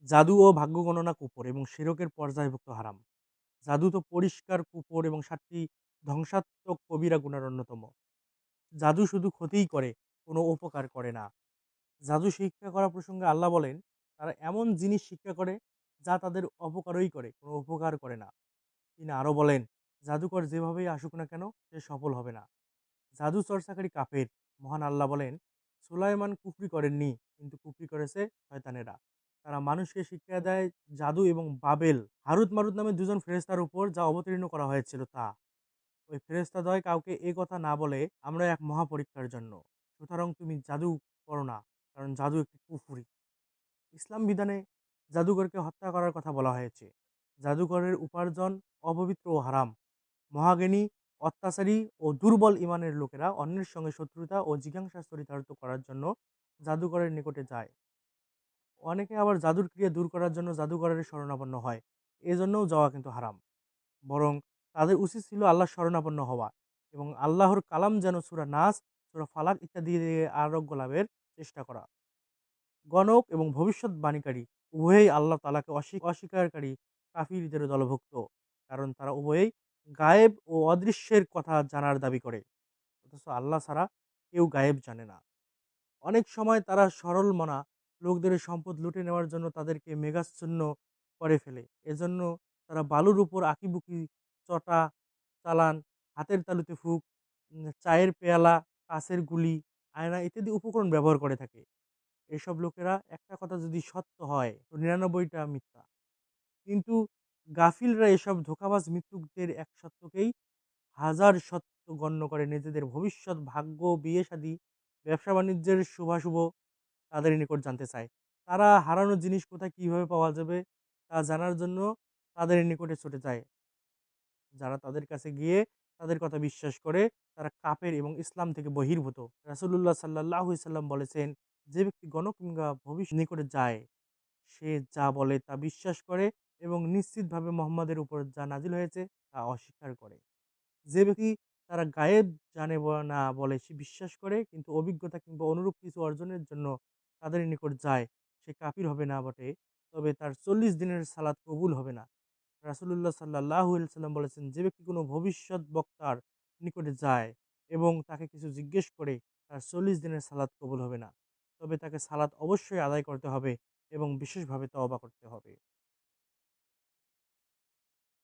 জাদু ও ভাগ্য গণনা কুফর এবং শিরকের পর্যায়ভুক্ত হারাম। জাদু তো পরিষ্কার কুফর এবং ৭টি ধ্বংসাত্মক কবিরা গুনার অন্যতম। জাদু শুধু ক্ষতিই করে, কোনো উপকার করে না। জাদু শিক্ষা করা প্রসঙ্গে আল্লাহ বলেন, তারা এমন জিনিস শিক্ষা করে যা তাদের অপকারই করে, কোনো উপকার করে না। তিনি আরো বলেন, জাদুকর যেভাবেই আসুক না কেন সে সফল হবে না। জাদু চর্চাকারী কাফের। মহান আল্লাহ বলেন, সুলাইমান কুফরি করেননি, কিন্তু কুফরি করেছে শয়তানেরা। তারা মানুষকে শিক্ষা দেয় জাদু এবং বাবেল, হারুত মারুত নামে দুজন ফেরেশতার উপর যা অবতীর্ণ করা হয়েছিল তা। ওই ফেরেশতাদ্বয় কাউকে এ কথা না বলে, আমরা এক মহাপরীক্ষার জন্য। সুতরাং তুমি জাদু করো না, কারণ জাদু একটি কুফরি। ইসলাম বিধানে জাদুকরকে হত্যা করার কথা বলা হয়েছে। জাদুকরের উপার্জন অপবিত্র ও হারাম। মহাজ্ঞানী, অত্যাচারী ও দুর্বল ইমানের লোকেরা অন্যের সঙ্গে শত্রুতা ও জিজ্ঞাসা চরিতার্থ করার জন্য জাদুকরের নিকটে যায়। অনেকে আবার জাদুর ক্রিয়া দূর করার জন্য জাদুকরের শরণাপন্ন হয়। এজন্যও যাওয়া কিন্তু হারাম। বরং তাদের উচিত ছিল আল্লাহর শরণাপন্ন হওয়া এবং আল্লাহর কালাম যেন সূরা নাস, সূরা ফালাক ইত্যাদি দিয়ে আরোগ্য লাভের চেষ্টা করা। গণক এবং ভবিষ্যৎবাণীকারী উভয়েই আল্লাহ তাআলাকে অস্বীকারী কাফিরদের দলভুক্ত। কারণ তারা উভয়েই গায়েব ও অদৃশ্যের কথা জানার দাবি করে। অথচ আল্লাহ ছাড়া কেউ গায়েব জানে না। অনেক সময় তারা সরল মনা লোকদের সম্পদ লুটে নেওয়ার জন্য তাদেরকে মেঘাচ্ছন্ন করে ফেলে। এজন্য তারা বালুর উপর আঁকিবুকি চটা চালান, হাতের তালুতে ফুঁক, চায়ের পেয়ালা, কাঁচের গুলি, আয়না ইত্যাদি উপকরণ ব্যবহার করে থাকে। এসব লোকেরা একটা কথা যদি সত্য হয় তো ৯৯টা মিথ্যা। কিন্তু গাফিলরা এসব ধোঁকাবাজ মিথ্যুকদের এক সত্যকেই হাজার সত্য গণ্য করে নিজেদের ভবিষ্যৎ ভাগ্য, বিয়ে-শাদী, ব্যবসা-বাণিজ্যের শুভাশুভ তাদের নিকট জানতে চায়। তারা হারানো জিনিস কোথায় কিভাবে পাওয়া যাবে তা জানার জন্য তাদের নিকটে ছুটে যায়। যারা তাদের কাছে গিয়ে তাদের কথা বিশ্বাস করে তারা কাফের এবং ইসলাম থেকে বহির্ভূত। রাসূলুল্লাহ সাল্লাল্লাহু আলাইহি সাল্লাম বলেছেন, যে ব্যক্তি গণ কিংবা ভবিষ্যৎ নিকটে যায়, সে যা বলে তা বিশ্বাস করে এবং নিশ্চিতভাবে মুহাম্মাদের উপর যা নাজিল হয়েছে তা অস্বীকার করে। যে ব্যক্তি তারা গায়েব জানে না বলে সে বিশ্বাস করে, কিন্তু অভিজ্ঞতা কিংবা অনুরূপ কিছু অর্জনের জন্য তাদের নিকট যায়, সে কাফির হবে না বটে, তবে তার ৪০ দিনের সালাত কবুল হবে না। রাসূলুল্লাহ সাল্লাল্লাহু আলাইহি সাল্লাম বলেছেন, যে ব্যক্তি কোনো ভবিষ্যৎ বক্তার নিকটে যায় এবং তাকে কিছু জিজ্ঞেস করে, তার ৪০ দিনের সালাত কবুল হবে না। তবে তাকে সালাত অবশ্যই আদায় করতে হবে এবং বিশেষভাবে তওবা করতে হবে।